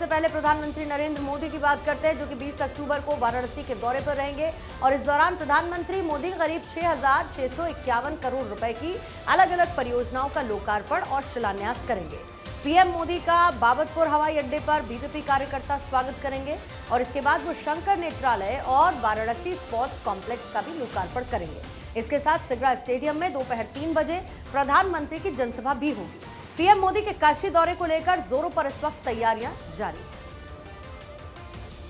सबसे पहले प्रधानमंत्री नरेंद्र मोदी की बात करते हैं, जो कि 20 अक्टूबर को वाराणसी के दौरे पर रहेंगे और इस दौरान प्रधानमंत्री मोदी करीब 6,651 करोड़ रुपए की अलग अलग परियोजनाओं का लोकार्पण और शिलान्यास करेंगे। पीएम मोदी का बाबतपुर हवाई अड्डे पर बीजेपी कार्यकर्ता स्वागत करेंगे और इसके बाद वो शंकर नेत्रालय और वाराणसी स्पोर्ट्स कॉम्प्लेक्स का भी लोकार्पण करेंगे। इसके साथ सिगरा स्टेडियम में दोपहर 3 बजे प्रधानमंत्री की जनसभा भी होगी। पीएम मोदी के काशी दौरे को लेकर जोरों पर इस वक्त तैयारियां जारी हैं।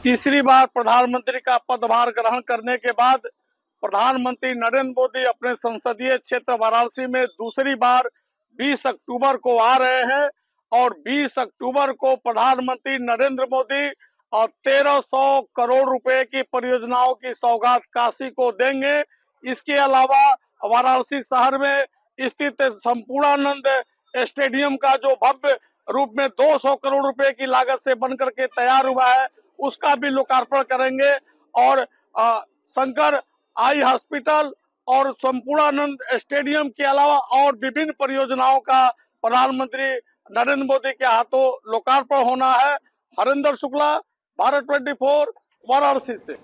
तीसरी बार प्रधानमंत्री का पदभार ग्रहण करने के बाद प्रधानमंत्री नरेंद्र मोदी अपने संसदीय क्षेत्र वाराणसी में दूसरी बार 20 अक्टूबर को आ रहे हैं और 20 अक्टूबर को प्रधानमंत्री नरेंद्र मोदी और 1300 करोड़ रुपए की परियोजनाओं की सौगात काशी को देंगे। इसके अलावा वाराणसी शहर में स्थित संपूर्णानंद स्टेडियम का जो भव्य रूप में 200 करोड़ रुपए की लागत से बनकर के तैयार हुआ है, उसका भी लोकार्पण करेंगे और शंकर आई हॉस्पिटल और संपूर्णानंद स्टेडियम के अलावा और विभिन्न परियोजनाओं का प्रधानमंत्री नरेंद्र मोदी के हाथों लोकार्पण होना है। हरिंदर शुक्ला, भारत 24, वाराणसी से।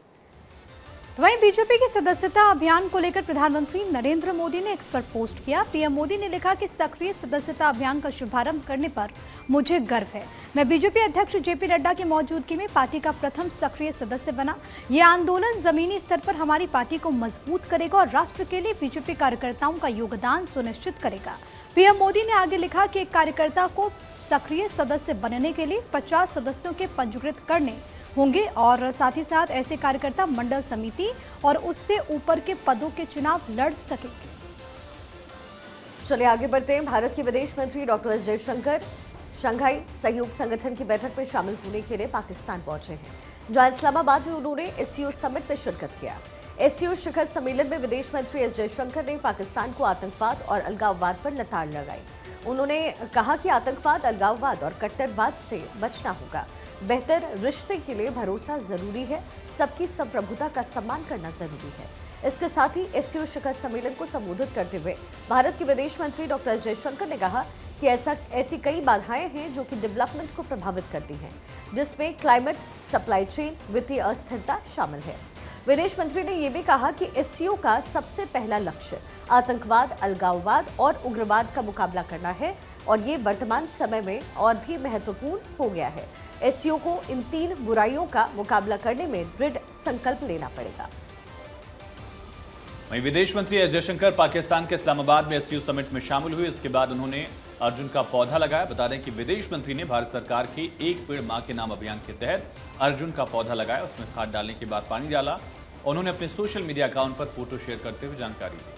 वहीं बीजेपी के सदस्यता अभियान को लेकर प्रधानमंत्री नरेंद्र मोदी ने एक्स पर पोस्ट किया। पीएम मोदी ने लिखा कि सक्रिय सदस्यता अभियान का शुभारंभ करने पर मुझे गर्व है। मैं बीजेपी अध्यक्ष जेपी नड्डा की मौजूदगी में पार्टी का प्रथम सक्रिय सदस्य बना। यह आंदोलन जमीनी स्तर पर हमारी पार्टी को मजबूत करेगा और राष्ट्र के लिए बीजेपी कार्यकर्ताओं का योगदान सुनिश्चित करेगा। पीएम मोदी ने आगे लिखा कि एक कार्यकर्ता को सक्रिय सदस्य बनने के लिए 50 सदस्यों के पंजीकृत करने होंगे और साथ ही साथ ऐसे कार्यकर्ता मंडल समिति और उससे ऊपर के पदों के चुनाव लड़ सकेंगे। चलिए आगे बढ़ते हैं। भारत के विदेश मंत्री डॉक्टर एस जयशंकर शंघाई सहयोग संगठन की बैठक में शामिल होने के लिए पाकिस्तान पहुंचे हैं, जहां इस्लामाबाद में उन्होंने एससीओ समिट में शिरकत किया। एससीओ शिखर सम्मेलन में विदेश मंत्री एस जयशंकर ने पाकिस्तान को आतंकवाद और अलगाववाद पर लताड़ लगाई। उन्होंने कहा कि आतंकवाद, अलगाववाद और कट्टरवाद से बचना होगा। बेहतर रिश्ते के लिए भरोसा जरूरी है, सबकी संप्रभुता का सम्मान करना जरूरी है। इसके साथ ही एससीओ शिखर सम्मेलन को संबोधित करते हुए भारत के विदेश मंत्री डॉक्टर जयशंकर ने कहा कि ऐसी कई बाधाएं हैं जो कि डेवलपमेंट को प्रभावित करती हैं, जिसमें क्लाइमेट, सप्लाई चेन, वित्तीय अस्थिरता शामिल है। विदेश मंत्री ने यह भी कहा कि एससीओ का सबसे पहला लक्ष्य आतंकवाद, अलगाववाद और उग्रवाद का मुकाबला करना है और ये वर्तमान समय में और भी महत्वपूर्ण हो गया है। एससीओ को इन 3 बुराइयों का मुकाबला करने में दृढ़ संकल्प लेना पड़ेगा। वहीं विदेश मंत्री एस जयशंकर पाकिस्तान के इस्लामाबाद में एससीओ समिट में शामिल हुए। इसके बाद उन्होंने अर्जुन का पौधा लगाया। बता दें कि विदेश मंत्री ने भारत सरकार के एक पेड़ मां के नाम अभियान के तहत अर्जुन का पौधा लगाया। उसमें खाद डालने के बाद पानी डाला। उन्होंने अपने सोशल मीडिया अकाउंट पर फोटो शेयर करते हुए जानकारी दी।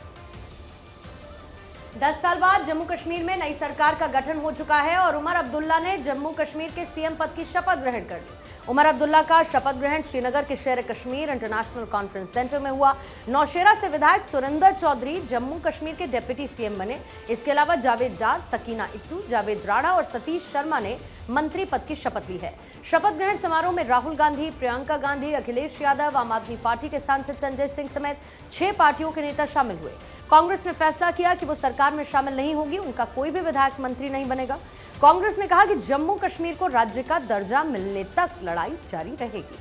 10 साल बाद जम्मू कश्मीर में नई सरकार का गठन हो चुका है और उमर अब्दुल्ला ने जम्मू कश्मीर के सीएम पद की शपथ ग्रहण कर ली। उमर अब्दुल्ला का शपथ ग्रहण श्रीनगर के शेर कश्मीर इंटरनेशनल कॉन्फ्रेंस सेंटर में हुआ। नौशेरा से विधायक सुरेंद्र चौधरी जम्मू कश्मीर के डिप्टी सीएम बने। इसके अलावा जावेद डार, सकीना इट्टू, जावेद राणा और सतीश शर्मा ने मंत्री पद की शपथ ली है। शपथ ग्रहण समारोह में राहुल गांधी, प्रियंका गांधी, अखिलेश यादव, आम आदमी पार्टी के सांसद संजय सिंह समेत 6 पार्टियों के नेता शामिल हुए। कांग्रेस ने फैसला किया कि वो सरकार में शामिल नहीं होगी, उनका कोई भी विधायक मंत्री नहीं बनेगा। कांग्रेस ने कहा कि जम्मू कश्मीर को राज्य का दर्जा मिलने तक लड़ाई जारी रहेगी।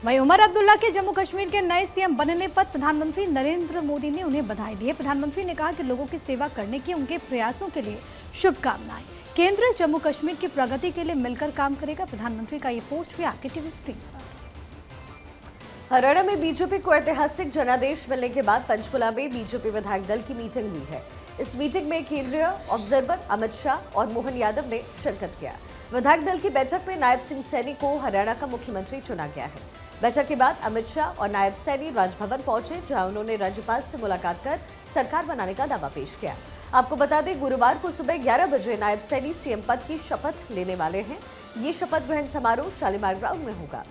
वहीं उमर अब्दुल्ला के जम्मू कश्मीर के नए सीएम बनने पर प्रधानमंत्री नरेंद्र मोदी ने उन्हें बधाई दी है। प्रधानमंत्री ने कहा कि लोगों की सेवा करने की उनके प्रयासों के लिए शुभकामनाएं। केंद्र जम्मू कश्मीर की प्रगति के लिए मिलकर काम करेगा। प्रधानमंत्री का ये पोस्ट भी आपके टीवी स्क्रीन पर। हरियाणा में बीजेपी को ऐतिहासिक जनादेश मिलने के बाद पंचकुला में बीजेपी विधायक दल की मीटिंग हुई है। इस मीटिंग में केंद्रीय ऑब्जर्वर अमित शाह और मोहन यादव ने शिरकत किया। विधायक दल की बैठक में नायब सिंह सैनी को हरियाणा का मुख्यमंत्री चुना गया है। बैठक के बाद अमित शाह और नायब सैनी राजभवन पहुंचे, जहां उन्होंने राज्यपाल से मुलाकात कर सरकार बनाने का दावा पेश किया। आपको बता दें, गुरुवार को सुबह 11 बजे नायब सैनी सीएम पद की शपथ लेने वाले हैं। ये शपथ ग्रहण समारोह शालीमार ग्राउंड में होगा।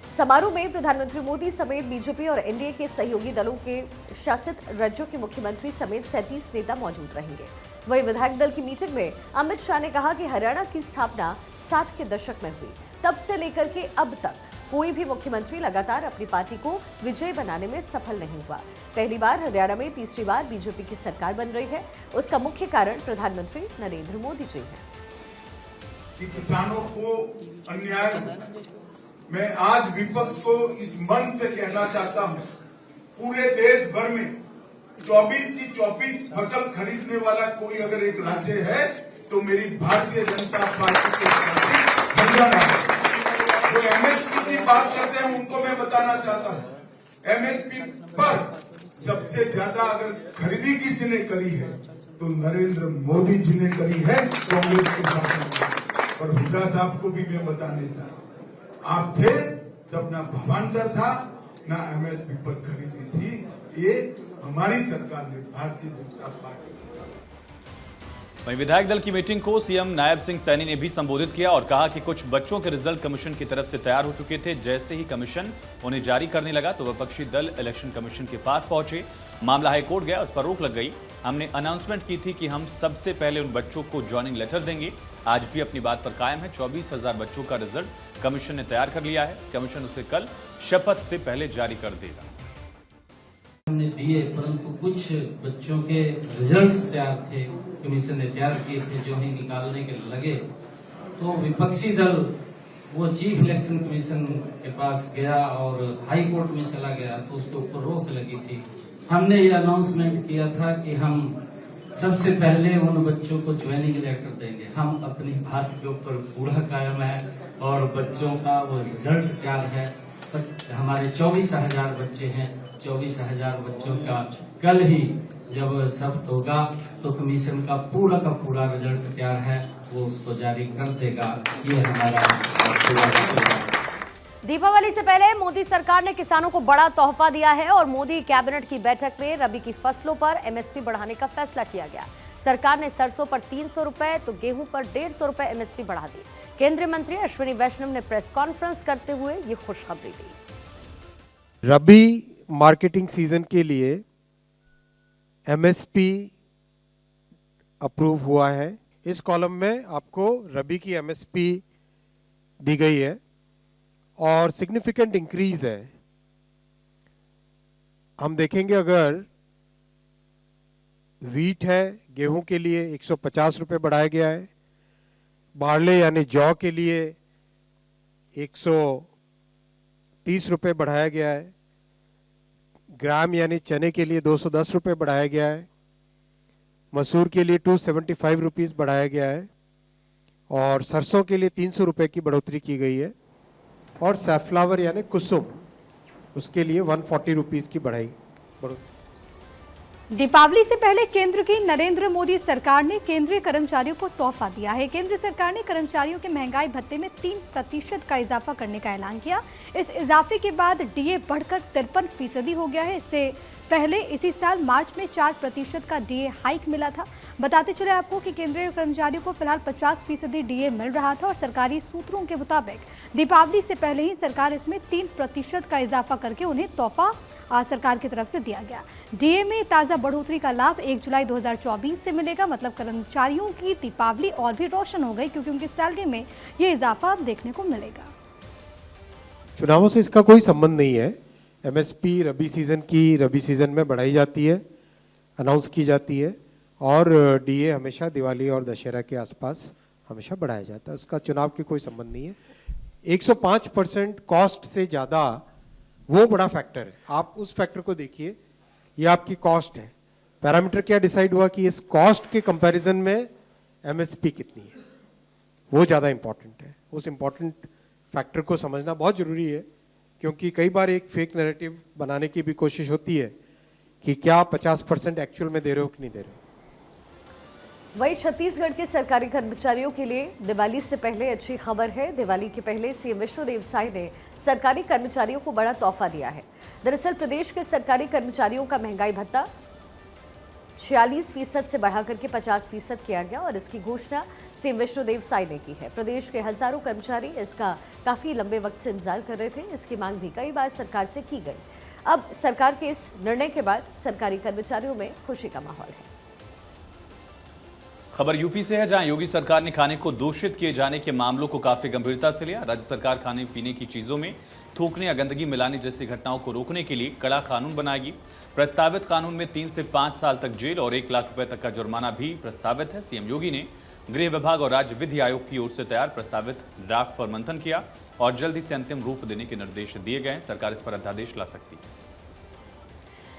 समारोह में प्रधानमंत्री मोदी समेत बीजेपी और एनडीए के सहयोगी दलों के शासित राज्यों के मुख्यमंत्री समेत 37 नेता मौजूद रहेंगे। वहीं विधायक दल की मीटिंग में अमित शाह ने कहा कि हरियाणा की स्थापना 60 के दशक में हुई, तब से लेकर के अब तक कोई भी मुख्यमंत्री लगातार अपनी पार्टी को विजयी बनाने में सफल नहीं हुआ। पहली बार हरियाणा में तीसरी बार बीजेपी की सरकार बन रही है। उसका मुख्य कारण प्रधानमंत्री नरेंद्र मोदी जी हैं। कि किसानों को अन्याय होता है। मैं आज विपक्ष को इस मंच से कहना चाहता हूं, पूरे देश भर में 24 की 24 फसल खरीदने वाला कोई अगर एक राज्य है तो मेरी भारतीय जनता पार्टी के हरियाणा है। जो एमएसपी की बात करते हैं उनको मैं बताना चाहता हूं, एमएसपी पर सबसे ज्यादा अगर खरीदी किसी ने करी है तो नरेंद्र मोदी जी ने करी है कांग्रेस के साथ। और हुड्डा साहब को भी मैं बताने था, आप थे तब ना भावांतर था ना एमएसपी पर खरीदी थी। ये हमारी सरकार ने भारतीय जनता पार्टी के साथ। वहीं विधायक दल की मीटिंग को सीएम नायब सिंह सैनी ने भी संबोधित किया और कहा कि कुछ बच्चों के रिजल्ट कमीशन की तरफ से तैयार हो चुके थे। जैसे ही कमीशन उन्हें जारी करने लगा तो विपक्षी दल इलेक्शन कमीशन के पास पहुंचे। मामला हाईकोर्ट गया, उस पर रोक लग गई। हमने अनाउंसमेंट की थी कि हम सबसे पहले उन बच्चों को ज्वाइनिंग लेटर देंगे। आज भी अपनी बात पर कायम है। 24,000 बच्चों का रिजल्ट कमीशन ने तैयार कर लिया है। कमीशन उसे कल शपथ से पहले जारी कर देगा। हमने दिए, परंतु कुछ बच्चों के रिजल्ट्स तैयार थे, कमीशन ने तैयार किए थे। जो ही निकालने के लगे तो विपक्षी दल वो चीफ इलेक्शन कमीशन के पास गया और हाई कोर्ट में चला गया, तो उसके ऊपर रोक लगी थी। हमने ये अनाउंसमेंट किया था कि हम सबसे पहले उन बच्चों को ज्वाइनिंग लेटर देंगे। हम अपनी बात के ऊपर पूरा कायम है और बच्चों का वो रिजल्ट तैयार है। हमारे 24,000 बच्चे हैं, 24,000 बच्चों का कल ही जब सब होगा तो कमीशन का पूरा रिजल्ट तैयार है, वो उसको जारी कर देगा। ये हमारा दीपावली से पहले मोदी सरकार ने किसानों को बड़ा तोहफा दिया है और मोदी कैबिनेट की बैठक में रबी की फसलों पर एमएसपी बढ़ाने का फैसला किया गया। सरकार ने सरसों पर 300 रुपए तो गेहूं पर 150 रुपए एमएसपी बढ़ा दी। केंद्रीय मंत्री अश्विनी वैष्णव ने प्रेस कॉन्फ्रेंस करते हुए ये खुशखबरी दी। रबी मार्केटिंग सीजन के लिए एमएसपी अप्रूव हुआ है। इस कॉलम में आपको रबी की एमएसपी दी गई है और सिग्निफिकेंट इंक्रीज है। हम देखेंगे अगर वीट है, गेहूं के लिए 150 रुपए बढ़ाया गया है, बार्ले यानी जौ के लिए 130 रुपए बढ़ाया गया है, ग्राम यानी चने के लिए 210 रुपए बढ़ाया गया है, मसूर के लिए 275 रुपीस बढ़ाया गया है और सरसों के लिए 300 रुपए की बढ़ोतरी की गई है और सैफ्लावर यानी कुसुम उसके लिए 140 रुपीस की बढ़ोतरी। दीपावली से पहले केंद्र की नरेंद्र मोदी सरकार ने केंद्रीय कर्मचारियों को तोहफा दिया है। केंद्र सरकार ने कर्मचारियों के महंगाई भत्ते में 3% का इजाफा करने का ऐलान किया। इस इजाफे के बाद डीए बढ़कर 53% हो गया है। इससे पहले इसी साल मार्च में 4% का डीए हाइक मिला था। बताते चले आपको कि केंद्रीय कर्मचारियों को फिलहाल 50% डीए मिल रहा था और सरकारी सूत्रों के मुताबिक दीपावली से पहले ही सरकार इसमें 3% का इजाफा करके उन्हें तोहफा सरकार की तरफ से दिया गया। डीए में ताजा बढ़ोतरी का लाभ 1 जुलाई 2024 से मिलेगा। मतलब कर्मचारियों की दीपावली और भी रोशन हो गई क्योंकि उनकी सैलरी में ये इजाफा अब देखने को मिलेगा। चुनावों से इसका कोई संबंध नहीं है। एमएसपी रबी सीजन में बढ़ाई जाती है, अनाउंस की जाती है और डीए हमेशा दिवाली और दशहरा के आसपास हमेशा बढ़ाया जाता है। उसका चुनाव की कोई संबंध नहीं है। 105% कॉस्ट से ज्यादा वो बड़ा फैक्टर है। आप उस फैक्टर को देखिए, ये आपकी कॉस्ट है। पैरामीटर क्या डिसाइड हुआ कि इस कॉस्ट के कंपैरिजन में एमएसपी कितनी है, वो ज्यादा इंपॉर्टेंट है। उस इंपॉर्टेंट फैक्टर को समझना बहुत जरूरी है क्योंकि कई बार एक फेक नैरेटिव बनाने की भी कोशिश होती है कि क्या 50% एक्चुअल में दे रहे हो कि नहीं दे रहे हो। वहीं छत्तीसगढ़ के सरकारी कर्मचारियों के लिए दिवाली से पहले अच्छी खबर है। दिवाली के पहले सीएम विष्णुदेव साय ने सरकारी कर्मचारियों को बड़ा तोहफा दिया है। दरअसल प्रदेश के सरकारी कर्मचारियों का महंगाई भत्ता 46% से बढ़ाकर के 50% किया गया और इसकी घोषणा सीएम विष्णुदेव साय ने की है। प्रदेश के हजारों कर्मचारी इसका काफी लंबे वक्त से इंतजार कर रहे थे। इसकी मांग भी कई बार सरकार से की गई। अब सरकार के इस निर्णय के बाद सरकारी कर्मचारियों में खुशी का माहौल है। खबर यूपी से है, जहां योगी सरकार ने खाने को दूषित किए जाने के मामलों को काफी गंभीरता से लिया। राज्य सरकार खाने पीने की चीजों में थूकने या गंदगी मिलाने जैसी घटनाओं को रोकने के लिए कड़ा कानून बनाएगी। प्रस्तावित कानून में 3 से 5 साल तक जेल और 1 लाख रुपए तक का जुर्माना भी प्रस्तावित है। सीएम योगी ने गृह विभाग और राज्य विधि आयोग की ओर से तैयार प्रस्तावित ड्राफ्ट पर मंथन किया और जल्दी से अंतिम रूप देने के निर्देश दिए गए। सरकार इस पर अध्यादेश ला सकती है।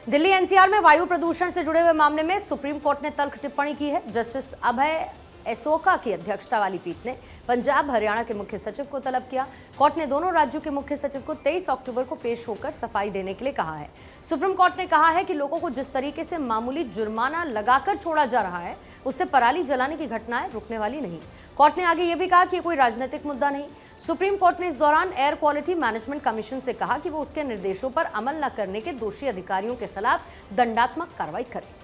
दिल्ली एनसीआर में वायु प्रदूषण से जुड़े हुए मामले में सुप्रीम कोर्ट ने तल्ख टिप्पणी की है। जस्टिस अभय एसोका की अध्यक्षता वाली पीठ ने पंजाब हरियाणा के मुख्य सचिव को तलब किया। कोर्ट ने दोनों राज्यों के मुख्य सचिव को 23 अक्टूबर को पेश होकर सफाई देने के लिए कहा है। सुप्रीम कोर्ट ने कहा है कि लोगों को जिस तरीके से मामूली जुर्माना लगाकर छोड़ा जा रहा है, उससे पराली जलाने की घटनाएं रुकने वाली नहीं। कोर्ट ने आगे ये भी कहा कि कोई राजनीतिक मुद्दा नहीं। सुप्रीम कोर्ट ने इस दौरान एयर क्वालिटी मैनेजमेंट कमीशन से कहा कि वो उसके निर्देशों पर अमल न करने के दोषी अधिकारियों के खिलाफ दंडात्मक कार्रवाई करे।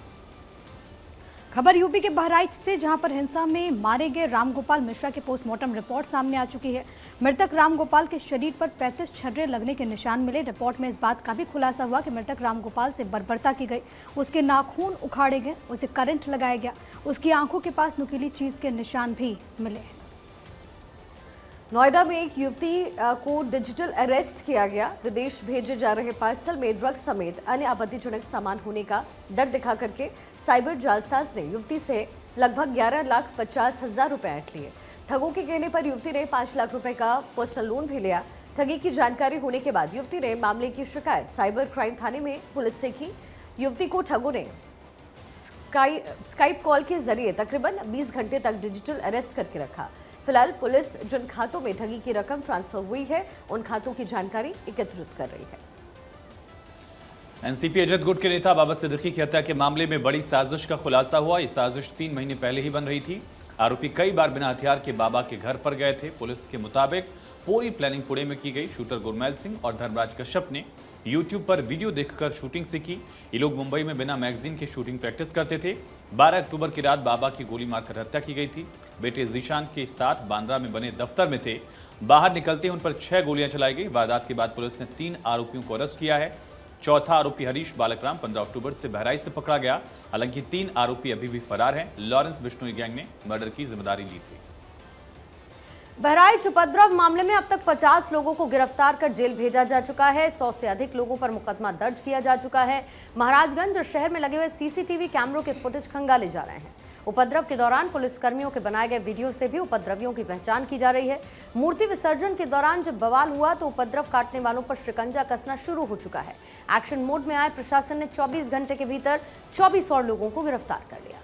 खबर यूपी के बहराइच से, जहां पर हिंसा में मारे गए रामगोपाल मिश्रा की पोस्टमार्टम रिपोर्ट सामने आ चुकी है। मृतक रामगोपाल के शरीर पर 35 छर्रे लगने के निशान मिले। रिपोर्ट में इस बात का भी खुलासा हुआ कि मृतक रामगोपाल से बर्बरता की गई, उसके नाखून उखाड़े गए, उसे करंट लगाया गया, उसकी आंखों के पास नुकीली चीज के निशान भी मिले। नोएडा में एक युवती को डिजिटल अरेस्ट किया गया। विदेश भेजे जा रहे पार्सल में ड्रग्स समेत अन्य आपत्तिजनक सामान होने का डर दिखा करके साइबर जालसाज ने युवती से लगभग 11,50,000 रुपए ऐंठ लिए। ठगों के कहने पर युवती ने 5 लाख रुपए का पर्सनल लोन भी लिया। ठगी की जानकारी होने के बाद युवती ने मामले की शिकायत साइबर क्राइम थाने में पुलिस से की। युवती को ठगों ने स्काइप कॉल के जरिए तकरीबन 20 घंटे तक डिजिटल अरेस्ट करके रखा। फिलहाल पुलिस जिन खातों में ठगी की रकम ट्रांसफर हुई है, उन खातों की जानकारी एकत्रित कर रही है। एनसीपी अजद गुट के नेता बाबा सिद्दीकी की हत्या के मामले में बड़ी साजिश का खुलासा हुआ। ये साजिश 3 महीने पहले ही बन रही थी। आरोपी कई बार बिना हथियार के बाबा के घर पर गए थे। पुलिस के मुताबिक पूरी प्लानिंग पुणे में की गई। शूटर गुरमैल सिंह और धर्मराज कश्यप ने यूट्यूब पर वीडियो देखकर शूटिंग सीखी। ये लोग मुंबई में बिना मैगजीन के शूटिंग प्रैक्टिस करते थे। 12 अक्टूबर की रात बाबा की गोली मारकर हत्या की गई थी। बेटे जीशान के साथ बांद्रा में बने दफ्तर में थे। बाहर निकलते उन पर 6 गोलियां चलाई गई। वारदात के बाद पुलिस ने 3 आरोपियों को अरेस्ट किया है। चौथा आरोपी हरीश बालकराम 15 अक्टूबर से बहराइच से पकड़ा गया। हालांकि 3 आरोपी अभी भी फरार हैं। लॉरेंस बिश्नोई गैंग ने मर्डर की जिम्मेदारी ली थी। बहराइच उपद्रव मामले में अब तक 50 लोगों को गिरफ्तार कर जेल भेजा जा चुका है। 100 से अधिक लोगों पर मुकदमा दर्ज किया जा चुका है। महाराजगंज शहर में लगे हुए सीसीटीवी कैमरों के फुटेज खंगाले जा रहे हैं। उपद्रव के दौरान पुलिसकर्मियों के बनाए गए वीडियो से भी उपद्रवियों की पहचान की जा रही है। मूर्ति विसर्जन के दौरान जब बवाल हुआ तो उपद्रव काटने वालों पर शिकंजा कसना शुरू हो चुका है। एक्शन मोड में आए प्रशासन ने 24 घंटे के भीतर 24 और लोगों को गिरफ्तार कर लिया।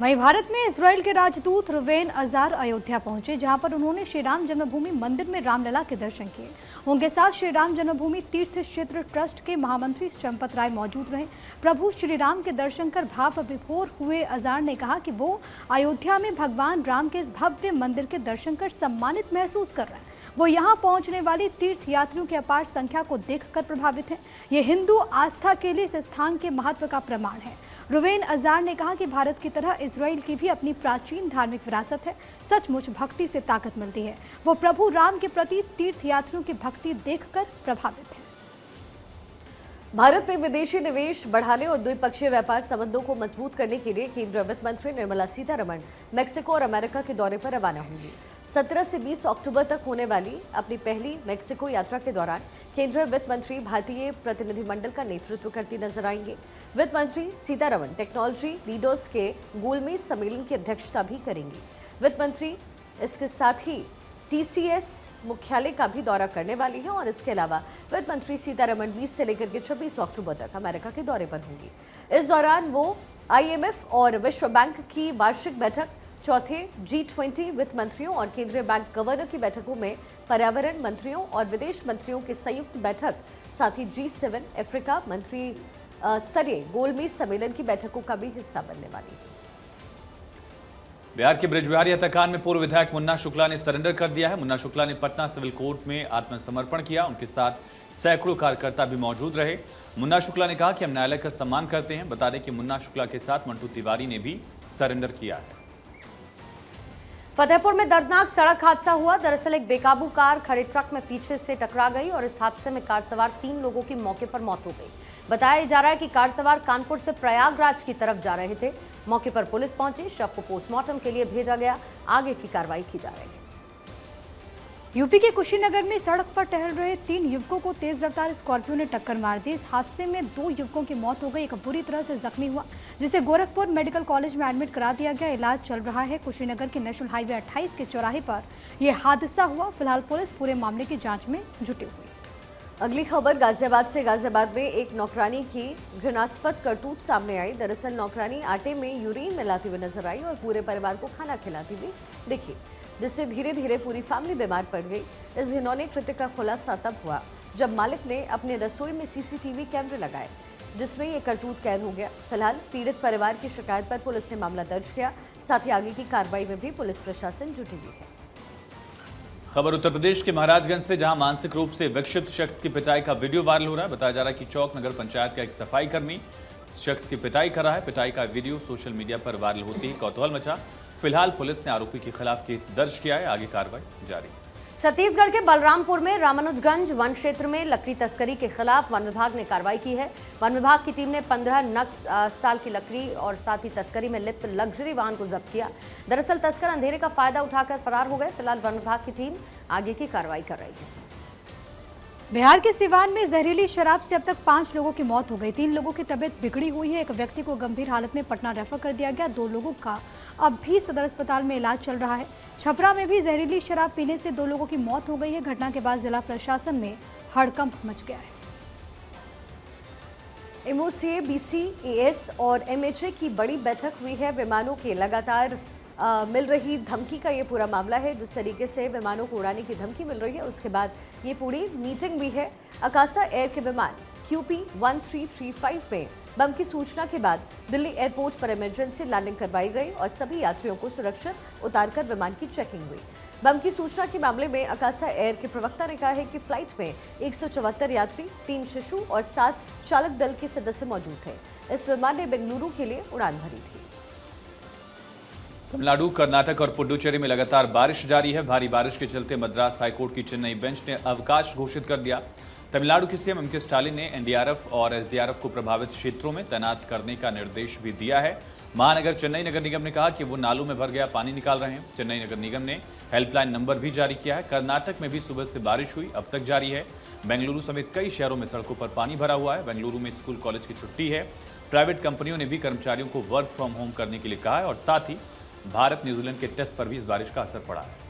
वहीं भारत में इजराइल के राजदूत रुवेन अजार अयोध्या पहुंचे, जहां पर उन्होंने श्री राम जन्मभूमि मंदिर में रामलला के दर्शन किए। उनके साथ श्री राम जन्मभूमि तीर्थ क्षेत्र ट्रस्ट के महामंत्री चंपत राय मौजूद रहे। प्रभु श्री राम के दर्शन कर भाव विभोर हुए अजार ने कहा कि वो अयोध्या में भगवान राम के इस भव्य मंदिर के दर्शन कर सम्मानित महसूस कर रहे हैं। वो यहाँ पहुंचने वाली तीर्थ यात्रियों की अपार संख्या को देखकर प्रभावित हैं। ये हिंदू आस्था के लिए इस स्थान के महत्व का प्रमाण है। रुवेन अजार ने कहा कि भारत की तरह इजराइल की भी अपनी प्राचीन धार्मिक विरासत है। सचमुच भक्ति से ताकत मिलती है। वो प्रभु राम के प्रति तीर्थ यात्रियों की भक्ति देखकर प्रभावित है। भारत में विदेशी निवेश बढ़ाने और द्विपक्षीय व्यापार संबंधों को मजबूत करने के लिए केंद्रीय वित्त मंत्री निर्मला सीतारमण मेक्सिको और अमेरिका के दौरे पर रवाना होंगी। 17 से 20 अक्टूबर तक होने वाली अपनी पहली मेक्सिको यात्रा के दौरान केंद्रीय वित्त मंत्री भारतीय प्रतिनिधिमंडल का नेतृत्व करती नजर आएंगे। वित्त मंत्री सीतारमण टेक्नोलॉजी लीडर्स के गोलमेज सम्मेलन की अध्यक्षता भी करेंगी। वित्त मंत्री इसके साथ ही TCS मुख्यालय का भी दौरा करने वाली है और इसके अलावा वित्त मंत्री सीतारमण 20 से लेकर के 26 अक्टूबर तक अमेरिका के दौरे पर होंगी। इस दौरान वो IMF और विश्व बैंक की वार्षिक बैठक, चौथे G20 वित्त मंत्रियों और केंद्रीय बैंक गवर्नर की बैठकों में पर्यावरण मंत्रियों और विदेश मंत्रियों की संयुक्त बैठक, साथ ही G7 अफ्रीका मंत्री स्तरीय गोलमेज सम्मेलन की बैठकों का भी हिस्सा बनने वाली है। बिहार के ब्रजबिहारी हत्याकांड में पूर्व विधायक मुन्ना शुक्ला ने सरेंडर कर दिया है। मुन्ना शुक्ला ने पटना सिविल कोर्ट में आत्मसमर्पण किया। उनके साथ सैकड़ों कार्यकर्ता भी मौजूद रहे। मुन्ना शुक्ला ने कहा कि हम न्यायालय का सम्मान करते हैं। बता दें कि मुन्ना शुक्ला के साथ मंटू तिवारी ने भी सरेंडर किया है। फतेहपुर में दर्दनाक सड़क हादसा हुआ। दरअसल एक बेकाबू कार खड़े ट्रक में पीछे से टकरा गई और इस हादसे में कार सवार 3 लोगों की मौके पर मौत हो गई। बताया जा रहा है कि कार सवार कानपुर से प्रयागराज की तरफ जा रहे थे। मौके पर पुलिस पहुंची, शव को पोस्टमार्टम के लिए भेजा गया। आगे की कार्रवाई की जा रही है। यूपी के कुशीनगर में सड़क पर टहल रहे 3 युवकों को तेज रफ्तार स्कॉर्पियो ने टक्कर मार दी। इस हादसे में 2 युवकों की मौत हो गई, एक बुरी तरह से जख्मी हुआ, जिसे गोरखपुर मेडिकल कॉलेज में एडमिट करा दिया गया। इलाज चल रहा है। कुशीनगर के नेशनल हाईवे 28 के चौराहे पर यह हादसा हुआ। फिलहाल पुलिस पूरे मामले की जांच में जुटी हुई। अगली खबर गाजियाबाद से। गाजियाबाद में एक नौकरानी की घृणास्पद करतूत सामने आई। दरअसल नौकरानी आटे में यूरिन मिलाती हुई नजर आई और पूरे परिवार को खाना खिलाती हुई दिखी, जिससे धीरे धीरे पूरी फैमिली बीमार पड़ गई। इस घिनौने कृत्य का खुलासा तब हुआ जब मालिक ने अपने रसोई में सीसीटीवी कैमरे लगाए, जिसमें ये करतूत कैद हो गया। फिलहाल पीड़ित परिवार की शिकायत पर पुलिस ने मामला दर्ज किया। साथ ही आगे की कार्रवाई में भी पुलिस प्रशासन जुटी हुई है। खबर उत्तर प्रदेश के महाराजगंज से, जहां मानसिक रूप से विक्षिप्त शख्स की पिटाई का वीडियो वायरल हो रहा है। बताया जा रहा है कि चौक नगर पंचायत का एक सफाई कर्मी शख्स की पिटाई कर रहा है। पिटाई का वीडियो सोशल मीडिया पर वायरल होते ही कौतूहल मचा। फिलहाल पुलिस ने आरोपी के खिलाफ केस दर्ज किया है। आगे कार्रवाई जारी। छत्तीसगढ़ के बलरामपुर में रामानुजगंज वन क्षेत्र में लकड़ी तस्करी के खिलाफ वन विभाग ने कार्रवाई की है। वन विभाग की टीम ने 15 नग साल की लकड़ी और साथ ही तस्करी में लिप्त लग्जरी वाहन को जब्त किया। दरअसल तस्कर अंधेरे का फायदा उठाकर फरार हो गए। फिलहाल वन विभाग की टीम आगे की कार्रवाई कर रही है। बिहार के सिवान में जहरीली शराब से अब तक 5 लोगों की मौत हो गई। 3 लोगों की तबीयत बिगड़ी हुई है। एक व्यक्ति को गंभीर हालत में पटना रेफर कर दिया गया। 2 लोगों का अब भी सदर अस्पताल में इलाज चल रहा है। छपरा में भी जहरीली शराब पीने से 2 लोगों की मौत हो गई है। घटना के बाद जिला प्रशासन में हड़कंप मच गया है। एमओसीए, बीसीएएस और एमएचए की बड़ी बैठक हुई है। विमानों के लगातार मिल रही धमकी का ये पूरा मामला है। जिस तरीके से विमानों को उड़ाने की धमकी मिल रही है, उसके बाद ये पूरी मीटिंग भी है। अकासा एयर के विमान QP 1335 में बम की सूचना के बाद दिल्ली एयरपोर्ट पर इमरजेंसी लैंडिंग करवाई गई और सभी यात्रियों को सुरक्षित उतारकर विमान की चेकिंग हुई। बम की सूचना के मामले में अकासा एयर के प्रवक्ता ने कहा है कि फ्लाइट में 174 यात्री, 3 शिशु और 7 चालक दल के सदस्य मौजूद थे। इस विमान ने बेंगलुरु के लिए उड़ान भरी थी। तमिलनाडु, कर्नाटक और पुडुचेरी में लगातार बारिश जारी है। भारी बारिश के चलते मद्रास हाईकोर्ट की चेन्नई बेंच ने अवकाश घोषित कर दिया। तमिलनाडु के सीएम एमके स्टालिन ने एनडीआरएफ और एसडीआरएफ को प्रभावित क्षेत्रों में तैनात करने का निर्देश भी दिया है। महानगर चेन्नई नगर निगम ने कहा कि वो नालों में भर गया पानी निकाल रहे हैं। चेन्नई नगर निगम ने हेल्पलाइन नंबर भी जारी किया है। कर्नाटक में भी सुबह से बारिश हुई, अब तक जारी है। बेंगलुरु समेत कई शहरों में सड़कों पर पानी भरा हुआ है। बेंगलुरु में स्कूल कॉलेज की छुट्टी है। प्राइवेट कंपनियों ने भी कर्मचारियों को वर्क फ्रॉम होम करने के लिए कहा है और साथ ही भारत न्यूजीलैंड के टेस्ट पर भी इस बारिश का असर पड़ा है।